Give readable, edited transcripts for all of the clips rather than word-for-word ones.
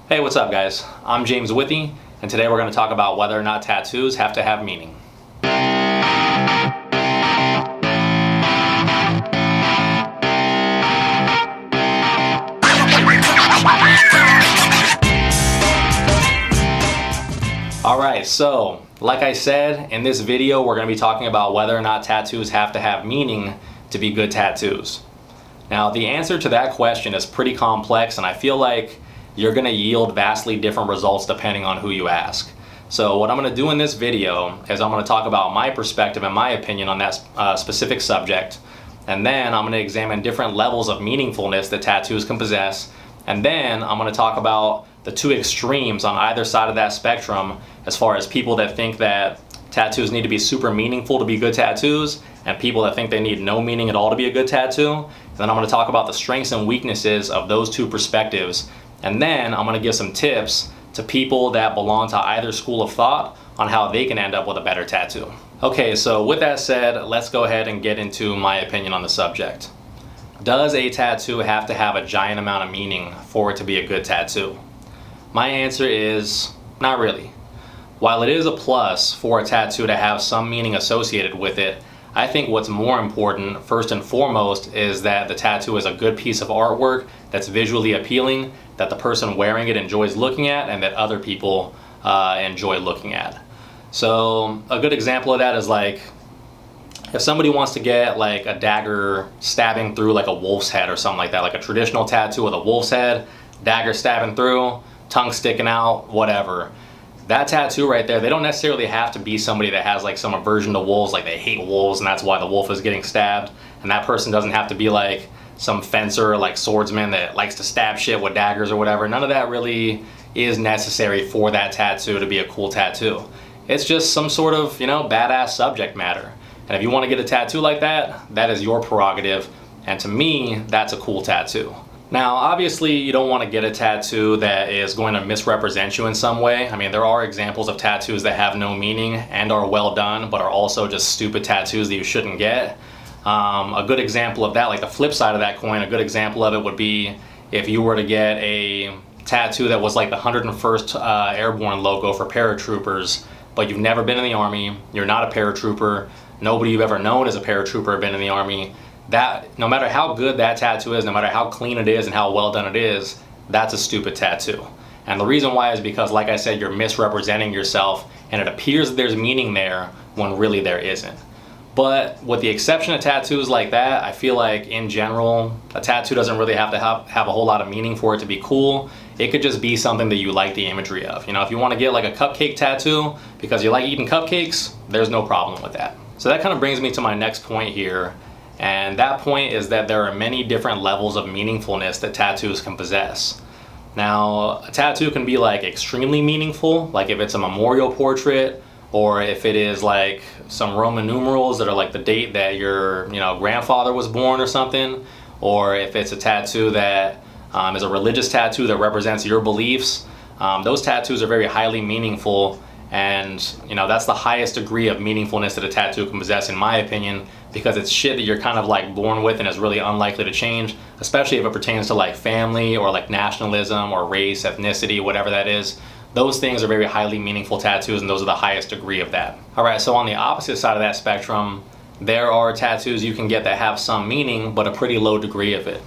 Hey, what's up guys? I'm James Withy, and today we're going to talk about whether or not tattoos have to have meaning. Alright, so like I said, in this video we're going to be talking about whether or not tattoos have to have meaning to be good tattoos. Now the answer to that question is pretty complex, and I feel like you're going to yield vastly different results depending on who you ask. So what I'm going to do in this video is I'm going to talk about my perspective and my opinion on that specific subject, and then I'm going to examine different levels of meaningfulness that tattoos can possess, and then I'm going to talk about the two extremes on either side of that spectrum as far as people that think that tattoos need to be super meaningful to be good tattoos and people that think they need no meaning at all to be a good tattoo. And then I'm going to talk about the strengths and weaknesses of those two perspectives. And then I'm going to give some tips to people that belong to either school of thought on how they can end up with a better tattoo. Okay, so with that said, let's go ahead and get into my opinion on the subject. Does a tattoo have to have a giant amount of meaning for it to be a good tattoo? My answer is not really. While it is a plus for a tattoo to have some meaning associated with it, I think what's more important, first and foremost, is that the tattoo is a good piece of artwork that's visually appealing, that the person wearing it enjoys looking at, and that other people enjoy looking at. So a good example of that is like if somebody wants to get like a dagger stabbing through like a wolf's head or something like that, like a traditional tattoo with a wolf's head, dagger stabbing through, tongue sticking out, whatever. That tattoo right there, they don't necessarily have to be somebody that has like some aversion to wolves, like they hate wolves and that's why the wolf is getting stabbed. And that person doesn't have to be like some fencer or like swordsman that likes to stab shit with daggers or whatever. None of that really is necessary for that tattoo to be a cool tattoo. It's just some sort of, badass subject matter. And if you want to get a tattoo like that, that is your prerogative. And to me, that's a cool tattoo. Now, obviously, you don't want to get a tattoo that is going to misrepresent you in some way. I mean, there are examples of tattoos that have no meaning and are well done, but are also just stupid tattoos that you shouldn't get. A good example of that, like the flip side of that coin, a good example of it would be if you were to get a tattoo that was like the 101st Airborne logo for paratroopers, but you've never been in the Army, you're not a paratrooper, nobody you've ever known as a paratrooper have been in the Army. That, no matter how good that tattoo is, no matter how clean it is and how well done it is, that's a stupid tattoo. And the reason why is because, like I said, you're misrepresenting yourself and it appears that there's meaning there when really there isn't. But with the exception of tattoos like that, I feel like in general, a tattoo doesn't really have to have a whole lot of meaning for it to be cool. It could just be something that you like the imagery of. If you want to get like a cupcake tattoo because you like eating cupcakes, there's no problem with that. So that kind of brings me to my next point here. And that point is that there are many different levels of meaningfulness that tattoos can possess. Now, a tattoo can be like extremely meaningful, like if it's a memorial portrait, or if it is like some Roman numerals that are like the date that your grandfather was born or something, or if it's a tattoo that is a religious tattoo that represents your beliefs. Those tattoos are very highly meaningful, and that's the highest degree of meaningfulness that a tattoo can possess, in my opinion, because it's shit that you're kind of like born with and is really unlikely to change, especially if it pertains to like family or like nationalism or race, ethnicity, whatever that is. Those things are very highly meaningful tattoos, and those are the highest degree of that. Alright, so on the opposite side of that spectrum, there are tattoos you can get that have some meaning but a pretty low degree of it.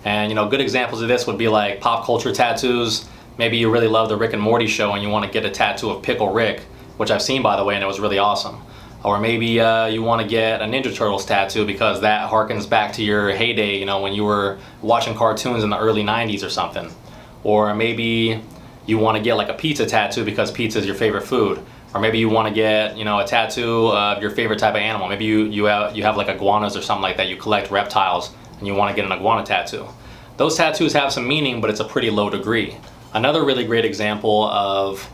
And good examples of this would be like pop culture tattoos. Maybe you really love the Rick and Morty show and you want to get a tattoo of Pickle Rick, which I've seen by the way, and it was really awesome. Or maybe you want to get a Ninja Turtles tattoo because that harkens back to your heyday, when you were watching cartoons in the early 90s or something. Or maybe you want to get like a pizza tattoo because pizza is your favorite food. Or maybe you want to get, a tattoo of your favorite type of animal. Maybe you have like iguanas or something like that. You collect reptiles and you want to get an iguana tattoo. Those tattoos have some meaning, but it's a pretty low degree. Another really great example of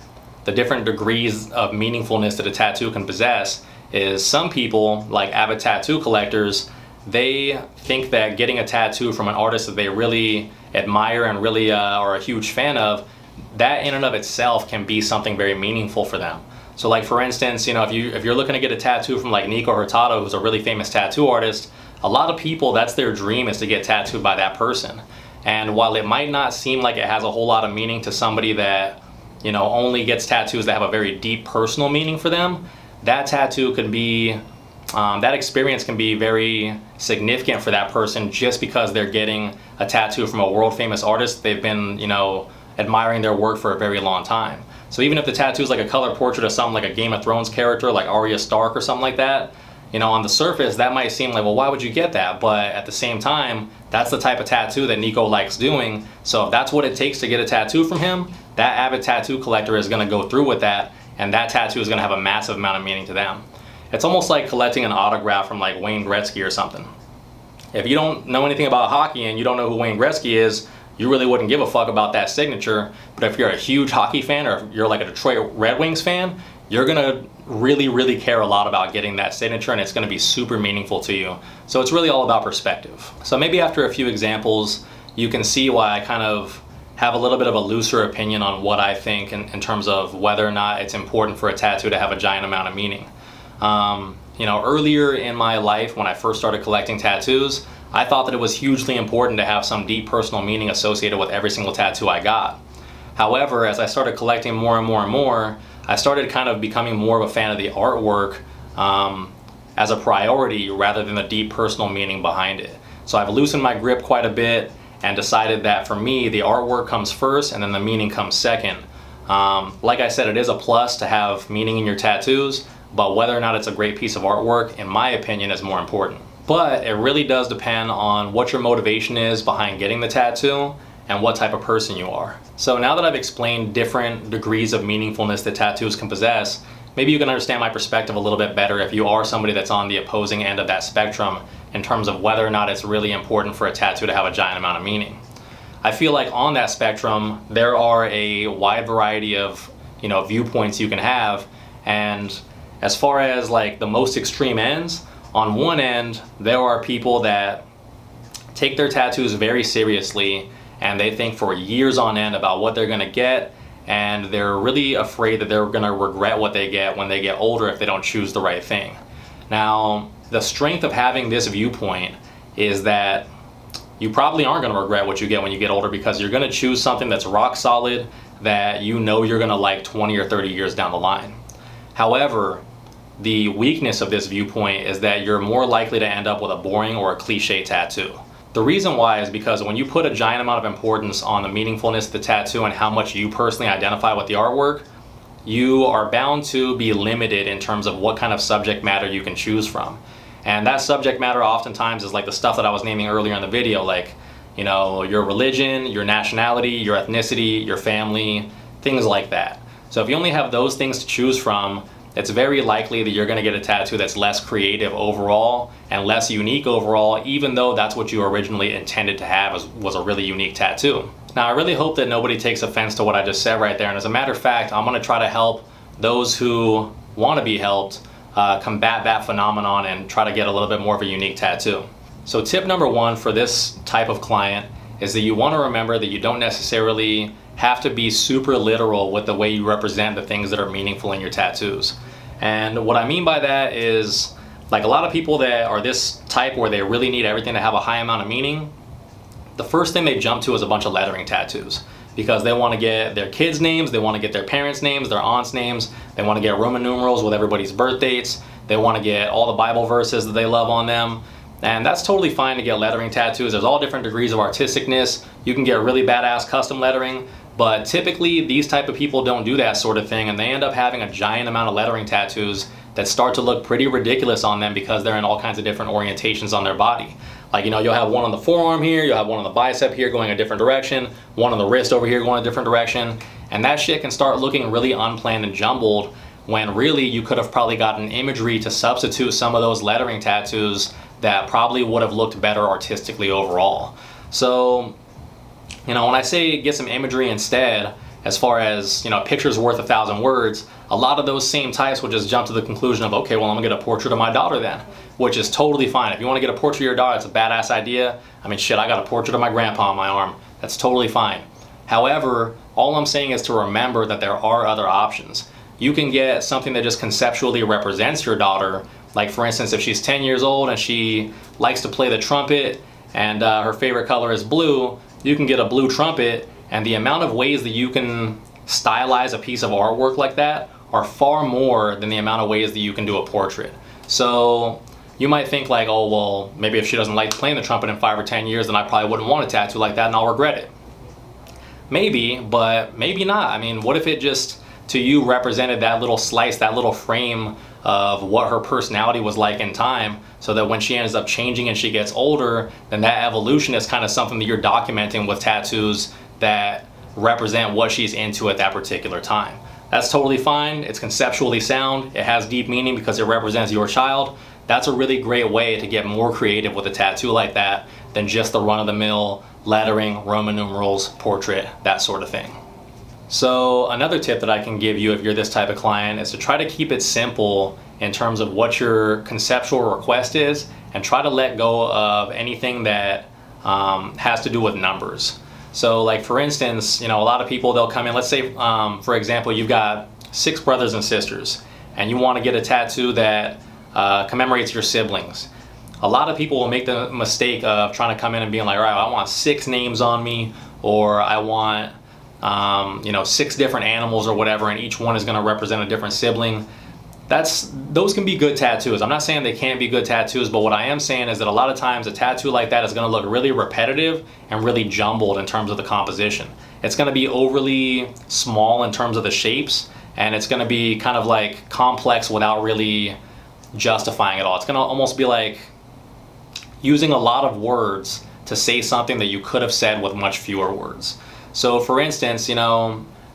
the different degrees of meaningfulness that a tattoo can possess is some people, like avid tattoo collectors, they think that getting a tattoo from an artist that they really admire and really are a huge fan of, that in and of itself can be something very meaningful for them. So like for instance, if you're looking to get a tattoo from like Nico Hurtado, who's a really famous tattoo artist, a lot of people, that's their dream, is to get tattooed by that person. And while it might not seem like it has a whole lot of meaning to somebody that, only gets tattoos that have a very deep personal meaning for them, that tattoo could be, that experience can be very significant for that person just because they're getting a tattoo from a world famous artist they've been, admiring their work for a very long time. So even if the tattoo is like a color portrait of something like a Game of Thrones character like Arya Stark or something like that, on the surface that might seem like, well, why would you get that? But at the same time, that's the type of tattoo that Nico likes doing. So if that's what it takes to get a tattoo from him, that avid tattoo collector is going to go through with that, and that tattoo is going to have a massive amount of meaning to them. It's almost like collecting an autograph from like Wayne Gretzky or something. If you don't know anything about hockey and you don't know who Wayne Gretzky is, you really wouldn't give a fuck about that signature. But if you're a huge hockey fan, or if you're like a Detroit Red Wings fan, you're gonna really, really care a lot about getting that signature, and it's gonna be super meaningful to you. So it's really all about perspective. So maybe after a few examples, you can see why I kind of have a little bit of a looser opinion on what I think in terms of whether or not it's important for a tattoo to have a giant amount of meaning. Earlier in my life, when I first started collecting tattoos, I thought that it was hugely important to have some deep personal meaning associated with every single tattoo I got. However, as I started collecting more and more and more, I started kind of becoming more of a fan of the artwork as a priority rather than the deep personal meaning behind it. So I've loosened my grip quite a bit and decided that for me, the artwork comes first and then the meaning comes second. Like I said, it is a plus to have meaning in your tattoos, but whether or not it's a great piece of artwork, in my opinion, is more important. But it really does depend on what your motivation is behind getting the tattoo and what type of person you are. So now that I've explained different degrees of meaningfulness that tattoos can possess, maybe you can understand my perspective a little bit better if you are somebody that's on the opposing end of that spectrum in terms of whether or not it's really important for a tattoo to have a giant amount of meaning. I feel like on that spectrum, there are a wide variety of, viewpoints you can have. And as far as like the most extreme ends, on one end, there are people that take their tattoos very seriously and they think for years on end about what they're gonna get, and they're really afraid that they're gonna regret what they get when they get older if they don't choose the right thing. Now, the strength of having this viewpoint is that you probably aren't gonna regret what you get when you get older, because you're gonna choose something that's rock solid that you're gonna like 20 or 30 years down the line. However, the weakness of this viewpoint is that you're more likely to end up with a boring or a cliche tattoo. The reason why is because when you put a giant amount of importance on the meaningfulness of the tattoo and how much you personally identify with the artwork, you are bound to be limited in terms of what kind of subject matter you can choose from. And that subject matter oftentimes is like the stuff that I was naming earlier in the video, like, your religion, your nationality, your ethnicity, your family, things like that. So if you only have those things to choose from, it's very likely that you're going to get a tattoo that's less creative overall and less unique overall, even though that's what you originally intended to have was a really unique tattoo. Now, I really hope that nobody takes offense to what I just said right there. And as a matter of fact, I'm going to try to help those who want to be helped combat that phenomenon and try to get a little bit more of a unique tattoo. So tip number one for this type of client is that you want to remember that you don't necessarily have to be super literal with the way you represent the things that are meaningful in your tattoos. And what I mean by that is, like, a lot of people that are this type where they really need everything to have a high amount of meaning, the first thing they jump to is a bunch of lettering tattoos, because they want to get their kids' names, they want to get their parents' names, their aunts' names, they want to get Roman numerals with everybody's birth dates, they want to get all the Bible verses that they love on them. And that's totally fine to get lettering tattoos. There's all different degrees of artisticness. You can get really badass custom lettering, but typically these type of people don't do that sort of thing, and they end up having a giant amount of lettering tattoos that start to look pretty ridiculous on them because they're in all kinds of different orientations on their body. Like, you'll have one on the forearm here, you'll have one on the bicep here going a different direction, one on the wrist over here going a different direction, and that shit can start looking really unplanned and jumbled when really you could have probably gotten imagery to substitute some of those lettering tattoos that probably would have looked better artistically overall. So, when I say get some imagery instead, as far as, pictures worth 1,000 words, a lot of those same types would just jump to the conclusion of, okay, well, I'm gonna get a portrait of my daughter then, which is totally fine. If you wanna get a portrait of your daughter, it's a badass idea. I mean, shit, I got a portrait of my grandpa on my arm. That's totally fine. However, all I'm saying is to remember that there are other options. You can get something that just conceptually represents your daughter. Like, for instance, if she's 10 years old and she likes to play the trumpet and her favorite color is blue, you can get a blue trumpet, and the amount of ways that you can stylize a piece of artwork like that are far more than the amount of ways that you can do a portrait. So you might think like, oh, well, maybe if she doesn't like playing the trumpet in 5 or 10 years, then I probably wouldn't want a tattoo like that and I'll regret it. Maybe, but maybe not. I mean, what if it just, to you, represented that little slice, that little frame of what her personality was like in time, so that when she ends up changing and she gets older, then that evolution is kind of something that you're documenting with tattoos that represent what she's into at that particular time. That's totally fine. It's conceptually sound. It has deep meaning because it represents your child. That's a really great way to get more creative with a tattoo like that than just the run-of-the-mill lettering, Roman numerals, portrait, that sort of thing. So another tip that I can give you if you're this type of client is to try to keep it simple in terms of what your conceptual request is, and try to let go of anything that has to do with numbers. So like for instance, a lot of people, they'll come in, let's say for example, you've got 6 brothers and sisters and you want to get a tattoo that commemorates your siblings. A lot of people will make the mistake of trying to come in and being like, all right, I want 6 names on me, or I want 6 different animals or whatever, and each one is going to represent a different sibling. Those can be good tattoos. I'm not saying they can't be good tattoos, but what I am saying is that a lot of times a tattoo like that is going to look really repetitive and really jumbled in terms of the composition. It's going to be overly small in terms of the shapes, and it's going to be kind of like complex without really justifying it all. It's going to almost be like using a lot of words to say something that you could have said with much fewer words. So for instance,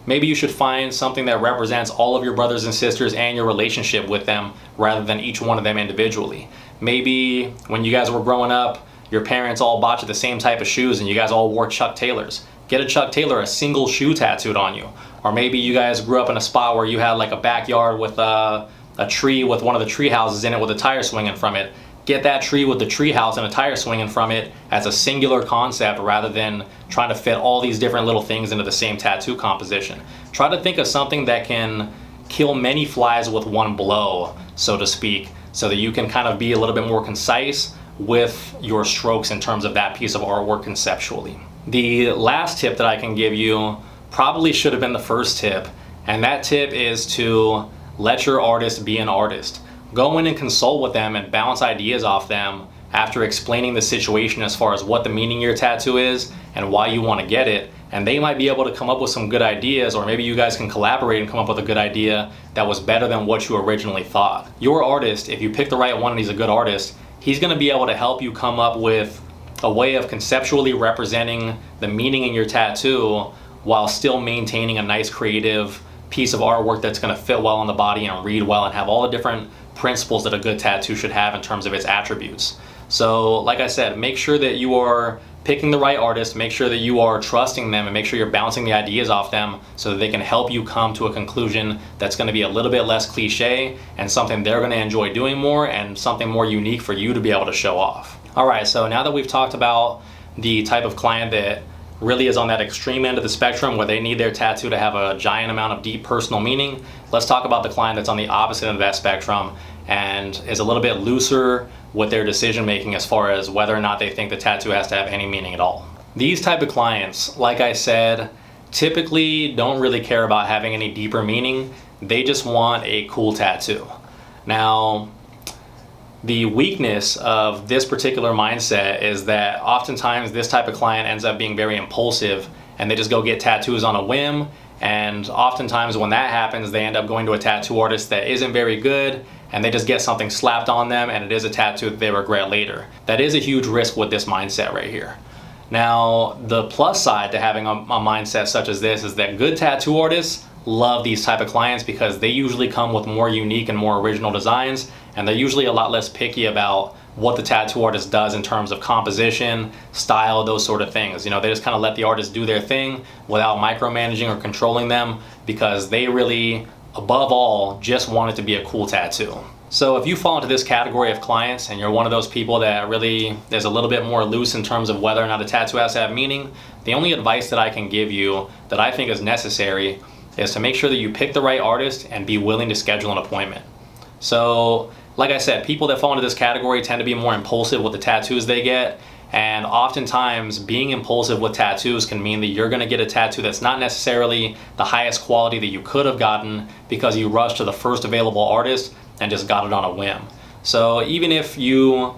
maybe you should find something that represents all of your brothers and sisters and your relationship with them rather than each one of them individually. Maybe when you guys were growing up, your parents all bought you the same type of shoes and you guys all wore Chuck Taylors. Get a Chuck Taylor, a single shoe tattooed on you. Or maybe you guys grew up in a spot where you had like a backyard with a tree with one of the tree houses in it with a tire swinging from it. Get that tree with the tree house and a tire swinging from it as a singular concept rather than trying to fit all these different little things into the same tattoo composition. Try to think of something that can kill many flies with one blow, so to speak, so that you can kind of be a little bit more concise with your strokes in terms of that piece of artwork conceptually. The last tip that I can give you probably should have been the first tip, and that tip is to let your artist be an artist. Go in and consult with them and bounce ideas off them after explaining the situation as far as what the meaning of your tattoo is and why you want to get it, and they might be able to come up with some good ideas, or maybe you guys can collaborate and come up with a good idea that was better than what you originally thought. Your artist, if you pick the right one and he's a good artist, he's going to be able to help you come up with a way of conceptually representing the meaning in your tattoo while still maintaining a nice creative piece of artwork that's going to fit well on the body and read well and have all the different principles that a good tattoo should have in terms of its attributes. So like I said, make sure that you are picking the right artist, make sure that you are trusting them, and make sure you're bouncing the ideas off them so that they can help you come to a conclusion that's going to be a little bit less cliche and something they're going to enjoy doing more and something more unique for you to be able to show off. Alright, so now that we've talked about the type of client that really is on that extreme end of the spectrum where they need their tattoo to have a giant amount of deep personal meaning, let's talk about the client that's on the opposite end of that spectrum and is a little bit looser with their decision making as far as whether or not they think the tattoo has to have any meaning at all. These type of clients, like I said, typically don't really care about having any deeper meaning. They just want a cool tattoo. Now, the weakness of this particular mindset is that oftentimes this type of client ends up being very impulsive and they just go get tattoos on a whim, and oftentimes when that happens they end up going to a tattoo artist that isn't very good and they just get something slapped on them and it is a tattoo that they regret later. That is a huge risk with this mindset right here. Now, the plus side to having a mindset such as this is that good tattoo artists love these type of clients because they usually come with more unique and more original designs, and they're usually a lot less picky about what the tattoo artist does in terms of composition, style, those sort of things. They just kind of let the artist do their thing without micromanaging or controlling them because they really, above all, just want it to be a cool tattoo. So if you fall into this category of clients and you're one of those people that really is a little bit more loose in terms of whether or not a tattoo has to have meaning, the only advice that I can give you that I think is necessary is to make sure that you pick the right artist and be willing to schedule an appointment. So, like I said, people that fall into this category tend to be more impulsive with the tattoos they get, And oftentimes being impulsive with tattoos can mean that you're going to get a tattoo that's not necessarily the highest quality that you could have gotten because you rushed to the first available artist and just got it on a whim. So even if you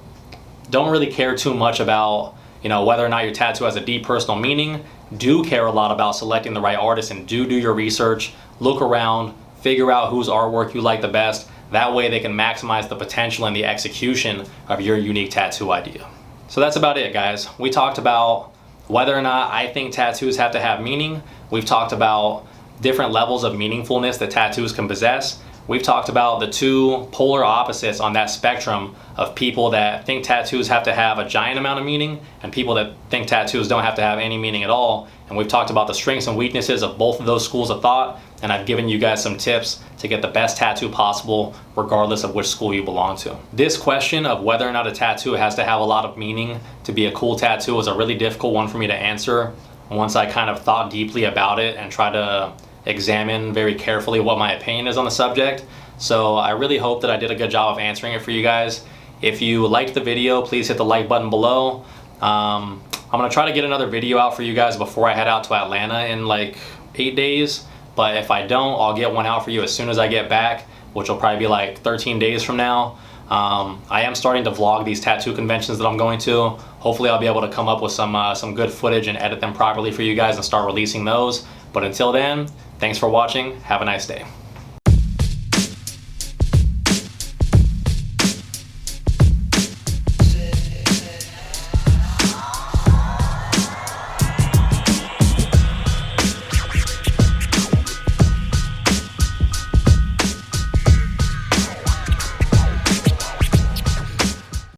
don't really care too much about, whether or not your tattoo has a deep personal meaning, do care a lot about selecting the right artist and do your research, look around, figure out whose artwork you like the best. That way they can maximize the potential and the execution of your unique tattoo idea. So that's about it, guys. We talked about whether or not I think tattoos have to have meaning. We've talked about different levels of meaningfulness that tattoos can possess. We've talked about the two polar opposites on that spectrum of people that think tattoos have to have a giant amount of meaning and people that think tattoos don't have to have any meaning at all. And we've talked about the strengths and weaknesses of both of those schools of thought, and I've given you guys some tips to get the best tattoo possible regardless of which school you belong to. This question of whether or not a tattoo has to have a lot of meaning to be a cool tattoo was a really difficult one for me to answer once I kind of thought deeply about it and tried to examine very carefully what my opinion is on the subject. So I really hope that I did a good job of answering it for you guys. If you liked the video, please hit the like button below. I'm gonna try to get another video out for you guys before I head out to Atlanta in like 8 days. But if I don't, I'll get one out for you as soon as I get back, which will probably be like 13 days from now. I am starting to vlog these tattoo conventions that I'm going to. Hopefully I'll be able to come up with some good footage and edit them properly for you guys and start releasing those. But until then, thanks for watching. Have a nice day.